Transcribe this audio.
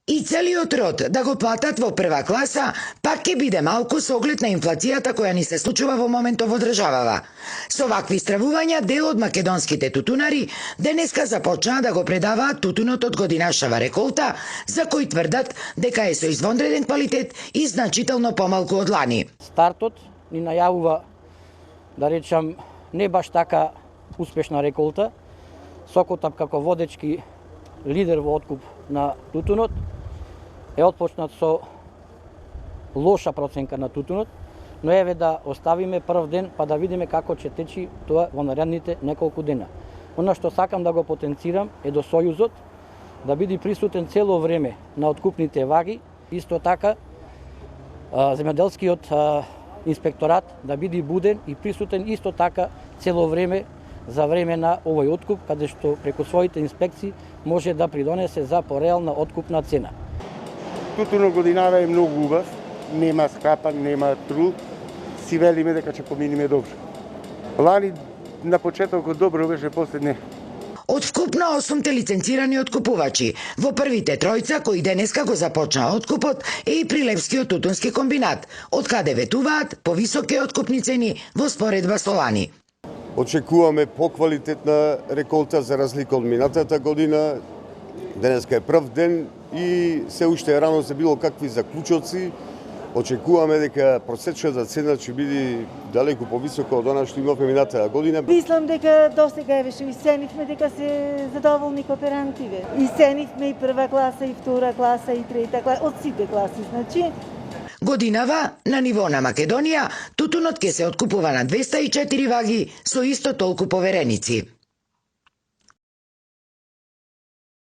И целиот род да го платат во прва класа, пак ќе биде малку со оглед на инфлацијата која ни се случува во моментов во државава. Со вакви стравувања, дел од македонските тутунари денеска започнаа да го предаваат тутунот од годинашава реколта, за кој тврдат дека е со извонреден квалитет и значително помалку од лани. Стартот ни најавува, да речам, не баш така успешна реколта. Сокотап како водечки лидер во откуп на тутунот е отпочнат со лоша проценка на тутунот, но еве да оставиме прв ден па да видиме како ќе течи тоа во наредните неколку дена. Она што сакам да го потенцирам е до Сојузот да биде присутен цело време на откупните ваги, исто така земјоделскиот инспекторат да биде буден и присутен исто така цело време за време на овој откуп, каде што преку своите инспекции може да придонесе за пореална откупна цена. Тутунот годинава е многу убав, нема скапан, нема труд, си велиме дека ќе поминиме добро. Лани на почетокот добро беше, после не. Од вкупно 8 лиценцирани откупувачи, во првите тројца кои денеска го започнаа откупот е и Прилепскиот тутунски комбинат, од каде ветуваат повисоки откупни цени во споредба со лани. Очекуваме поквалитетна реколта за разлика од минатата година. Денеска е прв ден и се уште е рано за било какви заклучоци. Очекуваме дека просечната цена ќе биде далеку повисока од она што имавме минатата година. Мислам дека досега беше исценивме дека се задоволни кооперантиве. Исценивме и прва класа, и втора класа, и трета класа, од сите класи, значи. Годинава, на ниво на Македонија, тутунот ќе се откупува на 204 ваги со исто толку повереници.